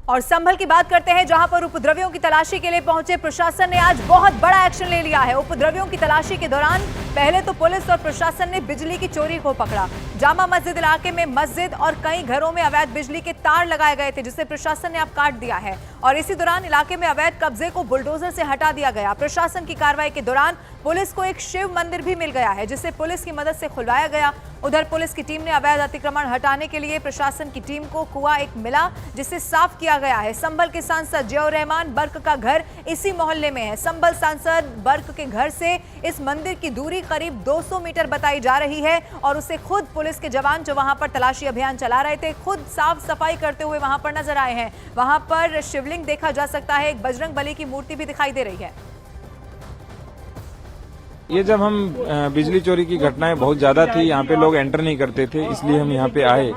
और संभल की बात करते हैं, जहां पर उपद्रवियों की तलाशी के लिए पहुंचे प्रशासन ने आज बहुत बड़ा एक्शन ले लिया है। उपद्रवियों की तलाशी के दौरान पहले तो पुलिस और प्रशासन ने बिजली की चोरी को पकड़ा। जामा मस्जिद इलाके में मस्जिद और कई घरों में अवैध बिजली के तार लगाए गए थे, जिसे प्रशासन ने अब काट दिया है। और इसी दौरान इलाके में अवैध कब्जे को बुलडोजर से हटा दिया गया। प्रशासन की कार्रवाई के दौरान पुलिस को एक शिव मंदिर भी मिल गया है, जिसे पुलिस की मदद से खुलवाया गया। उधर पुलिस की टीम ने अवैध अतिक्रमण हटाने के लिए प्रशासन की टीम को कुआं एक मिला, जिसे साफ किया गया है। संभल के सांसद जियाउर रहमान बर्क का घर इसी मोहल्ले में है। संभल सांसद बर्क के घर से इस मंदिर की दूरी करीब 200 मीटर बताई जा रही है और उसे खुद पुलिस के जवान जो वहां पर तलाशी अभियान चला रहे थे, खुद साफ सफाई करते हुए वहां पर नजर आए हैं। वहां पर शिवलिंग देखा जा सकता है, एक बजरंग बली की मूर्ति भी दिखाई दे रही है। ये जब हम बिजली चोरी की घटनाएं बहुत ज्यादा थी, यहाँ पे लोग एंटर नहीं करते थे, इसलिए हम यहाँ पे आए।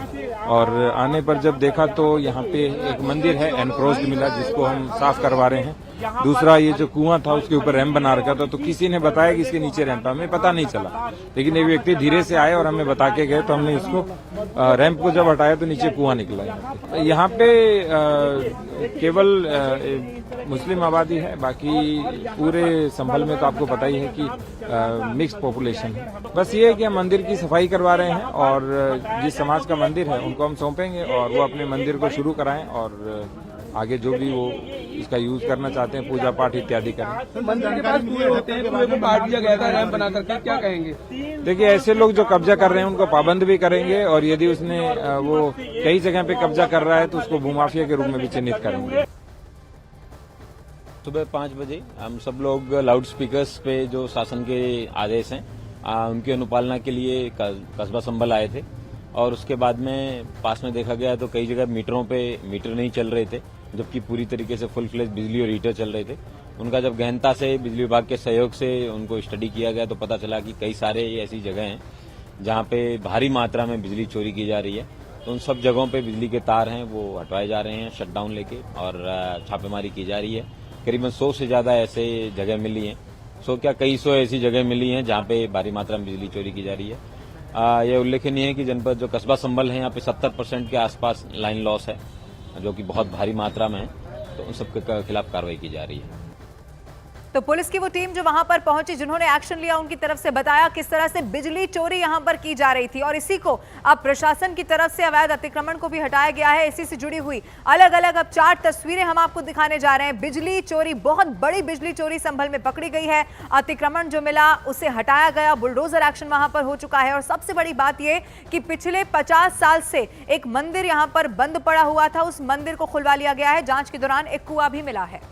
और आने पर जब देखा तो यहाँ पे एक मंदिर है एनक्रोच्ड मिला, जिसको हम साफ करवा रहे हैं। दूसरा, ये जो कुआं था उसके ऊपर रैंप बना रखा था, तो किसी ने बताया कि इसके नीचे रैंप है, हमें पता नहीं चला। लेकिन एक व्यक्ति धीरे से आए और हमें बता के गए, तो हमने इसको रैंप को जब हटाया तो नीचे कुआं निकला। यहाँ पे केवल मुस्लिम आबादी है, बाकी पूरे संभल में तो आपको पता ही है कि मिक्स्ड पॉपुलेशन है। बस ये है कि हम मंदिर की सफाई करवा रहे हैं और जिस समाज का मंदिर है उनको हम सौंपेंगे और वो अपने मंदिर को शुरू कराएं और आगे जो भी वो इसका यूज करना चाहते हैं, पूजा पाठ इत्यादि करें। मंदिर के पास कुएं होते हैं, कुएं को काट दिया गया था रैंप बना करके, क्या कहेंगे? देखिए, ऐसे लोग जो कब्जा कर रहे हैं उनको पाबंद भी करेंगे और यदि उसने वो कई जगह पे कब्जा कर रहा है तो उसको भूमाफिया के रूप में भी चिन्हित करेंगे। सुबह 5 बजे हम सब लोग लाउड स्पीकर्स पे जो शासन के आदेश हैं उनकी अनुपालना के लिए कस्बा संभल आए थे। और उसके बाद में पास में देखा गया तो कई जगह मीटरों पे मीटर नहीं चल रहे थे, जबकि पूरी तरीके से फुल फ्लेज बिजली और हीटर चल रहे थे। उनका जब गहनता से बिजली विभाग के सहयोग से उनको स्टडी किया गया तो पता चला कि कई सारे ऐसी जगह हैं जहां पे भारी मात्रा में बिजली चोरी की जा रही है। तो उन सब जगहों पे बिजली के तार हैं वो हटवाए जा रहे हैं शटडाउन लेके, और छापेमारी की जा रही है। करीबन 100 से ज्यादा ऐसे जगह मिली हैं, कई सौ ऐसी जगह मिली हैं जहां पे भारी मात्रा में बिजली चोरी की जा रही है। यह उल्लेखनीय है कि जनपद जो कस्बा संभल है, यहाँ पे 70% के आसपास लाइन लॉस है, जो कि बहुत भारी मात्रा में है। तो उन सबके खिलाफ कार्रवाई की जा रही है। तो पुलिस की वो टीम जो वहां पर पहुंची, जिन्होंने एक्शन लिया, उनकी तरफ से बताया किस तरह से बिजली चोरी यहां पर की जा रही थी। और इसी को अब प्रशासन की तरफ से अवैध अतिक्रमण को भी हटाया गया है। इसी से जुड़ी हुई अलग अलग अब 4 तस्वीरें हम आपको दिखाने जा रहे हैं। बिजली चोरी, बहुत बड़ी बिजली चोरी संभल में पकड़ी गई है। अतिक्रमण जो मिला उसे हटाया गया, बुलडोजर एक्शन वहां पर हो चुका है। और सबसे बड़ी बात यह कि पिछले 50 साल से एक मंदिर यहां पर बंद पड़ा हुआ था, उस मंदिर को खुलवा लिया गया है। जांच के दौरान एक कुआं भी मिला है।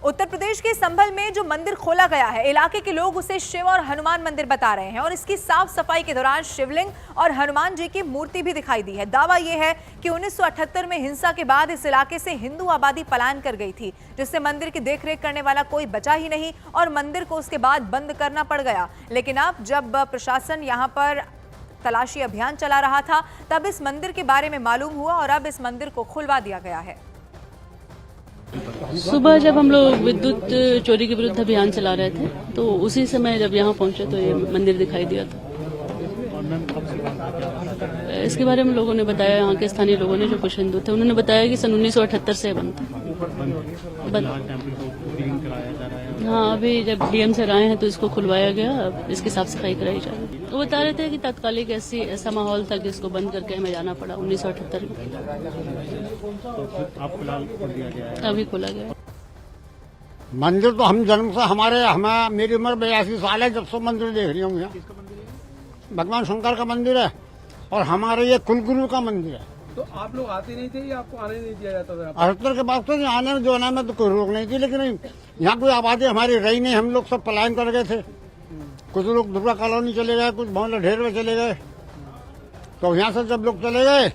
उत्तर प्रदेश के संभल में जो मंदिर खोला गया है, इलाके के लोग उसे शिव और हनुमान मंदिर बता रहे हैं। और इसकी साफ सफाई के दौरान शिवलिंग और हनुमान जी की मूर्ति भी दिखाई दी है। दावा यह है कि 1978 में हिंसा के बाद इस इलाके से हिंदू आबादी पलायन कर गई थी, जिससे मंदिर की देखरेख करने वाला कोई बचा ही नहीं और मंदिर को उसके बाद बंद करना पड़ गया। लेकिन अब जब प्रशासन यहाँ पर तलाशी अभियान चला रहा था, तब इस मंदिर के बारे में मालूम हुआ और अब इस मंदिर को खुलवा दिया गया है। सुबह जब हम लोग विद्युत चोरी के विरुद्ध अभियान चला रहे थे, तो उसी समय जब यहाँ पहुंचे तो ये मंदिर दिखाई दिया था। इसके बारे में लोगों ने बताया, यहाँ के स्थानीय लोगों ने, जो कुछ हिंदू थे, उन्होंने बताया कि सन 1978 से बंद था। हाँ, अभी जब डीएम सर आए हैं तो इसको खुलवाया गया, अब इसकी साफ सफाई कराई जा रही है। वो बता रहे थे कि तात्कालिक ऐसा माहौल था कि इसको बंद करके हमें जाना पड़ा 1978 में। अभी खोला गया मंदिर। तो हम जन्म से हमें मेरी उम्र 82 साल है जब से मंदिर देख रही हूँ। भगवान शंकर का मंदिर है और हमारे ये कुलगुरु का मंदिर है। तो आप लोग आते नहीं थे या आपको आने नहीं दिया जाता था? 78 के बाद तो आने में जो आने में तो कोई रोक नहीं थी, लेकिन यहाँ कोई आबादी हमारी रही नहीं। हम लोग सब पलायन कर गए थे। कुछ लोग दुर्गा कॉलोनी चले गए, कुछ मोहल्ला ढेर में चले गए। तो यहाँ से जब लोग चले गए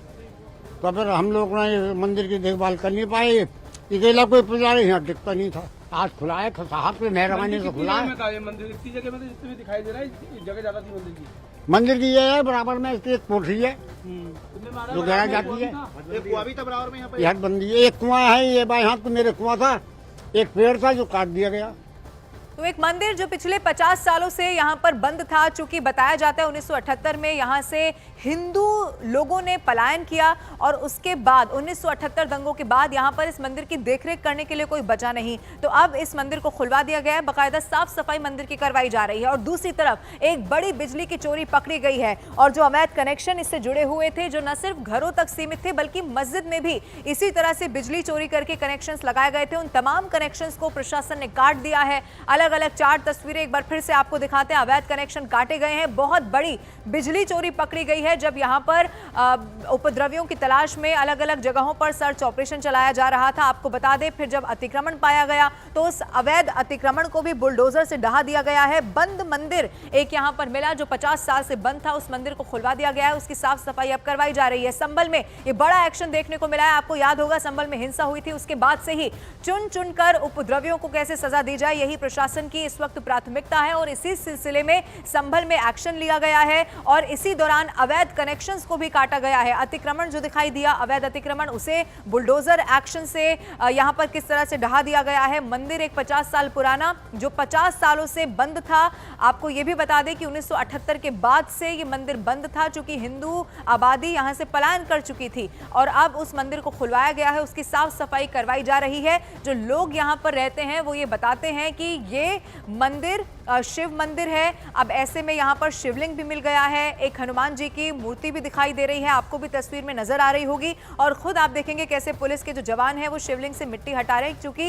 तो फिर हम लोग ने मंदिर की देखभाल कर नहीं पाए। अकेला कोई पुजारी यहाँ टिकता नहीं था। आज खुला है, साहब की मेहरबानी से खुला है। मंदिर इतनी जगह में जितने दिखाई दे रहा है, जगह ज्यादा थी मंदिर की। मंदिर की ये है, बराबर में इसकी एक कोठरी है जो गहरा जाती है। एक कुआं भी था बराबर में, यहाँ पे हद बंदी है। एक कुआं है, ये यहाँ तो मेरे कुआं था, एक पेड़ था जो काट दिया गया। तो एक मंदिर जो पिछले 50 सालों से यहाँ पर बंद था, चूंकि बताया जाता है 1978 में यहाँ से हिंदू लोगों ने पलायन किया और उसके बाद 1978 दंगों के बाद यहाँ पर इस मंदिर की देखरेख करने के लिए कोई बचा नहीं। तो अब इस मंदिर को खुलवा दिया गया है, बाकायदा साफ सफाई मंदिर की करवाई जा रही है। और दूसरी तरफ एक बड़ी बिजली की चोरी पकड़ी गई है और जो अवैध कनेक्शन इससे जुड़े हुए थे, जो न सिर्फ घरों तक सीमित थे बल्कि मस्जिद में भी इसी तरह से बिजली चोरी करके कनेक्शंस लगाए गए थे, उन तमाम कनेक्शंस को प्रशासन ने काट दिया है। अलग अलग 4 तस्वीरें एक बार फिर से आपको दिखाते हैं। अवैध कनेक्शन काटे गए हैं, बहुत बड़ी बिजली चोरी पकड़ी गई है। जब यहां पर उपद्रवियों की तलाश में अलग अलग जगहों पर सर्च ऑपरेशन चलाया जा रहा था, आपको बता दें, फिर जब अतिक्रमण पाया गया तो उस अवैध अतिक्रमण को भी बुलडोजर से ढहा दिया गया है। बंद मंदिर एक यहां पर मिला जो 50 साल से बंद था, उस मंदिर को खुलवा दिया गया है, उसकी साफ सफाई अब करवाई जा रही है। संभल में ये बड़ा एक्शन देखने को मिला है। आपको याद होगा संभल में हिंसा हुई थी, उसके बाद से ही चुन चुनकर उपद्रवियों को कैसे सजा दी जाए, यही प्रशासन की इस वक्त प्राथमिकता है और इसी सिलसिले में संभल में एक्शन लिया गया है और इसी दौरान अवैध कनेक्शंस को भी काटा गया है। अतिक्रमण जो दिखाई दिया, अवैध अतिक्रमण, उसे बुलडोजर एक्शन से यहां पर किस तरह से ढहा दिया गया है। मंदिर एक 50 साल पुराना जो 50 सालों से बंद था। आपको यह भी बता दें कि 1978 के बाद से ये मंदिर बंद था, चूंकि हिंदू आबादी यहां से पलायन कर चुकी थी और अब उस मंदिर को खुलवाया गया है, उसकी साफ सफाई करवाई जा रही है। जो लोग यहां पर रहते हैं वो ये बताते हैं कि ये मंदिर शिव मंदिर है। अब ऐसे में यहाँ पर शिवलिंग भी मिल गया है, एक हनुमान जी की मूर्ति भी दिखाई दे रही है, आपको भी तस्वीर में नजर आ रही होगी। और खुद आप देखेंगे कैसे पुलिस के जो जवान हैं वो शिवलिंग से मिट्टी हटा रहे हैं, क्योंकि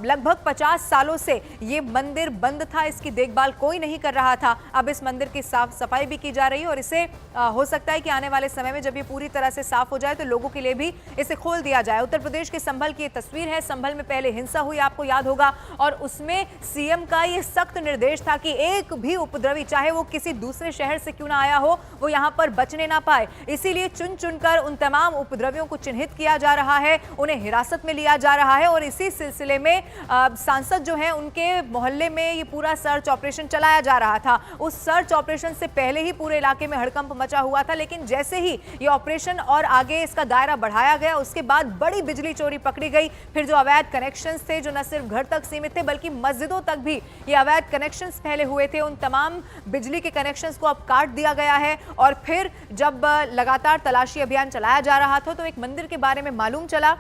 लगभग 50 सालों से ये मंदिर बंद था, इसकी देखभाल कोई नहीं कर रहा था। अब इस मंदिर की साफ सफाई भी की जा रही है और इसे हो सकता है कि आने वाले समय में जब ये पूरी तरह से साफ हो जाए तो लोगों के लिए भी इसे खोल दिया जाए। उत्तर प्रदेश के संभल की ये तस्वीर है। संभल में पहले हिंसा हुई, आपको याद होगा, और उसमें सीएम का ये सख्त निर्देश था कि एक भी उपद्रवी, चाहे वो किसी दूसरे शहर से क्यों ना आया हो, वो यहां पर बचने ना पाए। इसीलिए चुन चुनकर उन तमाम उपद्रवियों को चिन्हित किया जा रहा है, उन्हें हिरासत में लिया जा रहा है और इसी सिलसिले में सांसद जो हैं उनके मोहल्ले में ये पूरा सर्च ऑपरेशन चलाया जा रहा था। उस सर्च ऑपरेशन से पहले ही पूरे इलाके में हड़कंप मचा हुआ था, लेकिन जैसे ही ये ऑपरेशन और आगे इसका दायरा बढ़ाया गया, उसके बाद बड़ी बिजली चोरी पकड़ी गई। फिर जो अवैध कनेक्शंस थे, जो न सिर्फ घर तक सीमित थे बल्कि मस्जिदों तक भी ये अवैध कनेक्शंस पहले हुए थे, उन तमाम बिजली के कनेक्शंस को अब काट दिया गया है। और फिर जब लगातार तलाशी अभियान चलाया जा रहा था तो एक मंदिर के बारे में मालूम चला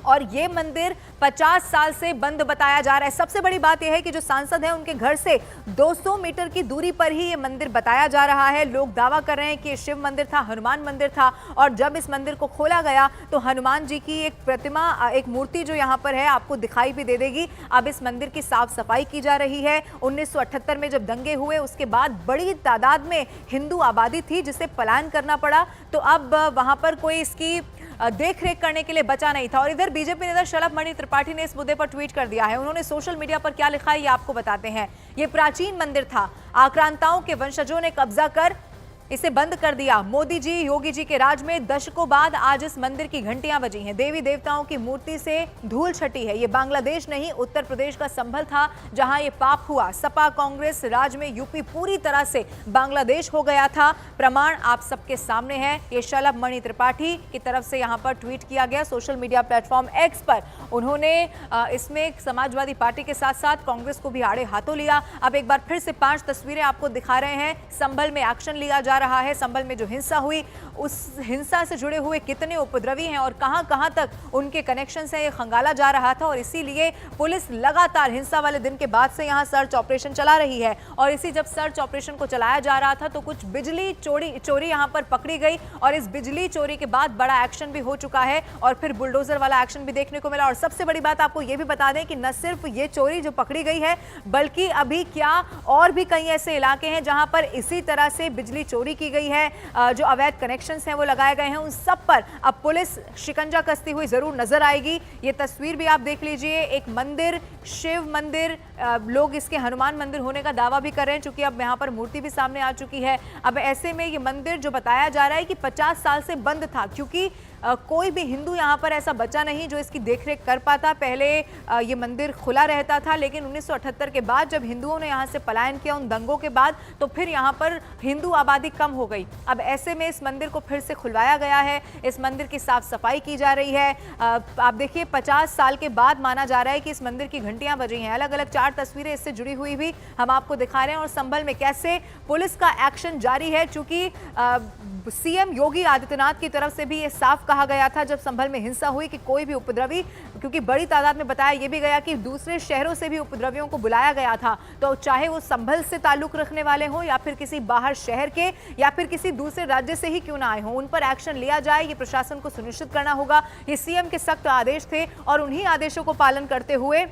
और ये मंदिर 50 साल से बंद बताया जा रहा है। सबसे बड़ी बात यह है कि जो सांसद हैं उनके घर से 200 मीटर की दूरी पर ही ये मंदिर बताया जा रहा है। लोग दावा कर रहे हैं कि ये शिव मंदिर था, हनुमान मंदिर था और जब इस मंदिर को खोला गया तो हनुमान जी की एक प्रतिमा, एक मूर्ति जो यहाँ पर है आपको दिखाई भी दे देगी। अब इस मंदिर की साफ सफाई की जा रही है। 1978 में जब दंगे हुए उसके बाद बड़ी तादाद में हिंदू आबादी थी जिसे पलायन करना पड़ा, तो अब वहां पर कोई इसकी देख रेख करने के लिए बचा नहीं था। और इधर बीजेपी नेता शलभ मणि त्रिपाठी ने इस मुद्दे पर ट्वीट कर दिया है। उन्होंने सोशल मीडिया पर क्या लिखा है ये आपको बताते हैं। ये प्राचीन मंदिर था, आक्रांताओं के वंशजों ने कब्जा कर इसे बंद कर दिया। मोदी जी, योगी जी के राज में दशकों बाद आज इस मंदिर की घंटियां बजी हैं। देवी देवताओं की मूर्ति से धूल छटी है। ये बांग्लादेश नहीं, उत्तर प्रदेश का संभल था जहां ये पाप हुआ। सपा कांग्रेस राज में यूपी पूरी तरह से बांग्लादेश हो गया था। प्रमाण आप सबके सामने है। ये शलभ मणि त्रिपाठी की तरफ से यहां पर ट्वीट किया गया सोशल मीडिया प्लेटफॉर्म एक्स पर। उन्होंने इसमें समाजवादी पार्टी के साथ साथ कांग्रेस को भी आड़े हाथों लिया। अब एक बार फिर से 5 तस्वीरें आपको दिखा रहे हैं। संभल में एक्शन लिया जा रहा है। संभल में जो हिंसा हुई, उस हिंसा से जुड़े हुए कितने उपद्रवी हैं और कहां तक उनके कनेक्शन है, ये खंगाला जा रहा था और इसीलिए पुलिस लगातार हिंसा वाले दिन के बाद से यहां सर्च ऑपरेशन चला रही है। और इसी जब सर्च ऑपरेशन को चलाया जा रहा था तो कुछ बिजली चोरी यहां पर पकड़ी गई और इस बिजली चोरी के बाद बड़ा एक्शन भी हो चुका है और फिर बुलडोजर वाला एक्शन भी देखने को मिला। और सबसे बड़ी बात आपको यह भी बता दें कि न सिर्फ ये चोरी जो पकड़ी गई है बल्कि अभी क्या और भी कई ऐसे इलाके हैं जहां पर इसी तरह से बिजली चोरी की गई है, जो अवैध कनेक्शंस हैं वो लगाए गए हैं। उन सब पर अब पुलिस शिकंजा कसती हुई जरूर नजर आएगी। ये तस्वीर भी आप देख लीजिए। एक मंदिर, शिव मंदिर, लोग इसके हनुमान मंदिर होने का दावा भी कर रहे हैं क्योंकि अब यहाँ पर मूर्ति भी सामने आ चुकी है। अब ऐसे में ये मंदिर जो बताया जा रहा है कि 50 साल से बंद था, क्योंकि कोई भी हिंदू यहाँ पर ऐसा बचा नहीं जो इसकी देखरेख कर पाता। पहले ये मंदिर खुला रहता था, लेकिन 1978 के बाद जब हिंदुओं ने यहाँ से पलायन किया उन दंगों के बाद, तो फिर यहाँ पर हिंदू आबादी कम हो गई। अब ऐसे में इस मंदिर को फिर से खुलवाया गया है, इस मंदिर की साफ सफाई की जा रही है। आप देखिए 50 साल के बाद माना जा रहा है कि इस मंदिर की घंटियां बजी हैं। अलग अलग 4 तस्वीरें इससे जुड़ी हुई भी हम आपको दिखा रहे हैं, और संभल में कैसे पुलिस का एक्शन जारी है। चूंकि सीएम योगी आदित्यनाथ की तरफ से भी ये साफ कहा गया था जब संभल में हिंसा हुई कि कोई भी उपद्रवी, क्योंकि बड़ी तादाद में बताया यह भी गया कि दूसरे शहरों से भी उपद्रवियों को बुलाया गया था, तो चाहे वो संभल से ताल्लुक रखने वाले हों या फिर किसी बाहर शहर के या फिर किसी दूसरे राज्य से ही क्यों ना आए हों, उन पर एक्शन लिया जाए। ये प्रशासन को सुनिश्चित करना होगा। ये सीएम के सख्त आदेश थे और उन्हीं आदेशों को पालन करते हुए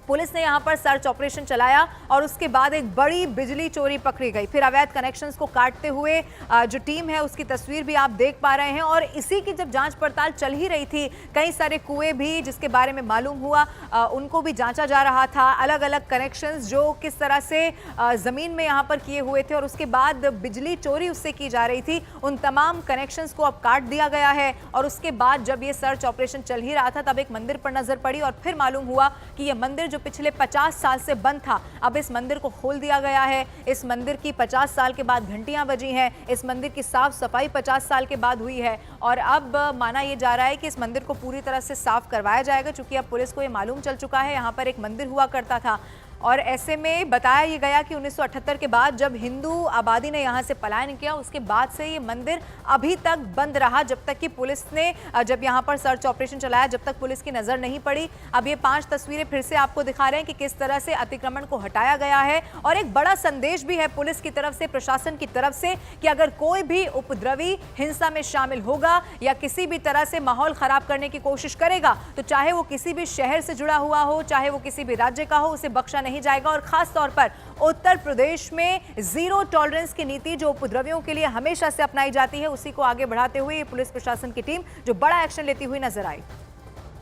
पुलिस ने यहां पर सर्च ऑपरेशन चलाया और उसके बाद एक बड़ी बिजली चोरी पकड़ी गई। फिर अवैध कनेक्शंस को काटते हुए जो टीम है उसकी तस्वीर भी आप देख पा रहे हैं। और इसी की जब जांच पड़ताल चल ही रही थी, कई सारे कुएं भी जिसके बारे में मालूम हुआ उनको भी जांचा जा रहा था। अलग अलग कनेक्शंस जो किस तरह से जमीन में यहां पर किए हुए थे और उसके बाद बिजली चोरी उससे की जा रही थी, उन तमाम कनेक्शंस को अब काट दिया गया है। और उसके बाद जब ये सर्च ऑपरेशन चल ही रहा था तब एक मंदिर पर नजर पड़ी और फिर मालूम हुआ कि यह मंदिर जो पिछले 50 साल से बंद था, अब इस मंदिर को खोल दिया गया है। इस मंदिर की 50 साल के बाद घंटियां बजी हैं। इस मंदिर की साफ सफाई 50 साल के बाद हुई है और अब माना यह जा रहा है कि इस मंदिर को पूरी तरह से साफ करवाया जाएगा, क्योंकि अब पुलिस को यह मालूम चल चुका है यहाँ पर एक मंदिर हुआ करता था। और ऐसे में बताया ये गया कि 1978 के बाद जब हिंदू आबादी ने यहाँ से पलायन किया, उसके बाद से ये मंदिर अभी तक बंद रहा, जब तक कि पुलिस ने जब यहाँ पर सर्च ऑपरेशन चलाया, जब तक पुलिस की नज़र नहीं पड़ी। अब ये 5 तस्वीरें फिर से आपको दिखा रहे हैं कि किस तरह से अतिक्रमण को हटाया गया है। और एक बड़ा संदेश भी है पुलिस की तरफ से, प्रशासन की तरफ से, कि अगर कोई भी उपद्रवी हिंसा में शामिल होगा या किसी भी तरह से माहौल खराब करने की कोशिश करेगा, तो चाहे वो किसी भी शहर से जुड़ा हुआ हो, चाहे वो किसी भी राज्य का हो, उसे बख्शा नहीं जाएगा। और खास तौर पर उत्तर प्रदेश में जीरो टॉलरेंस की नीति जो उपद्रवियों के लिए हमेशा से अपनाई जाती है, उसी को आगे बढ़ाते हुए ये पुलिस प्रशासन की टीम जो बड़ा एक्शन लेती हुई नजर आई।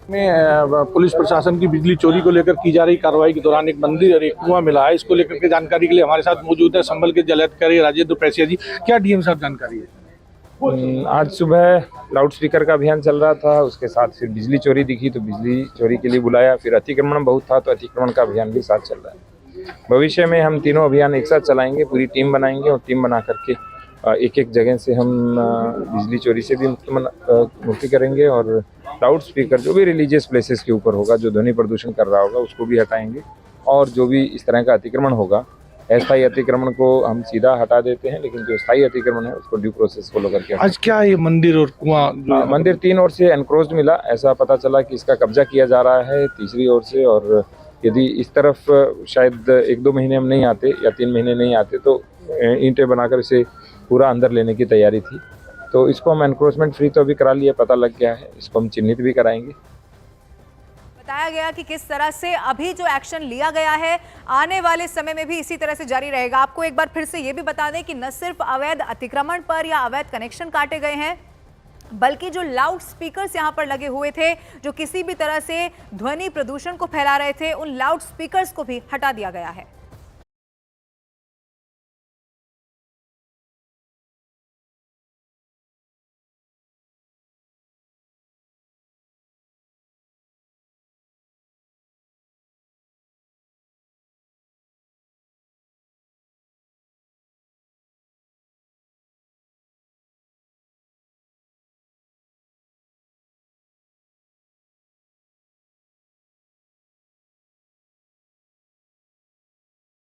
में पुलिस प्रशासन की बिजली चोरी को लेकर की जा रही कार्रवाई के दौरान एक मंदिर और एक कुआं मिला है। इसको लेकर के जानकारी के लिए हमारे साथ मौजूद है संभल के जिलाधिकारी राजेंद्र पैसिया जी। क्या डीएम साहब जानकारी है? आज सुबह लाउड स्पीकर का अभियान चल रहा था, उसके साथ फिर बिजली चोरी दिखी तो बिजली चोरी के लिए बुलाया, फिर अतिक्रमण बहुत था तो अतिक्रमण का अभियान भी साथ चल रहा है। भविष्य में हम तीनों अभियान एक साथ चलाएंगे, पूरी टीम बनाएंगे और टीम बना करके एक एक जगह से हम बिजली चोरी से भी मुक्ति करेंगे और लाउड स्पीकर जो भी रिलीजियस प्लेसेस के ऊपर होगा, जो ध्वनि प्रदूषण कर रहा होगा, उसको भी हटाएंगे। और जो भी इस तरह का अतिक्रमण होगा, अस्थायी अतिक्रमण को हम सीधा हटा देते हैं, लेकिन जो स्थायी अतिक्रमण है उसको ड्यू प्रोसेस फॉलो करके। आज क्या ये मंदिर और कुआं? मंदिर 3 ओर से एनक्रोच्ड मिला, ऐसा पता चला कि इसका कब्जा किया जा रहा है तीसरी ओर से। और यदि इस तरफ शायद 1-2 महीने हम नहीं आते या 3 महीने नहीं आते तो ईंटें बनाकर इसे पूरा अंदर लेने की तैयारी थी। तो इसको हम एनक्रोचमेंट फ्री तो अभी करा लिया, पता लग गया है, इसको हम चिन्हित भी कराएंगे। बताया गया कि किस तरह से अभी जो एक्शन लिया गया है आने वाले समय में भी इसी तरह से जारी रहेगा। आपको एक बार फिर से ये भी बता दें कि न सिर्फ अवैध अतिक्रमण पर या अवैध कनेक्शन काटे गए हैं, बल्कि जो लाउड स्पीकर्स यहां पर लगे हुए थे जो किसी भी तरह से ध्वनि प्रदूषण को फैला रहे थे, उन लाउड स्पीकर्स को भी हटा दिया गया है।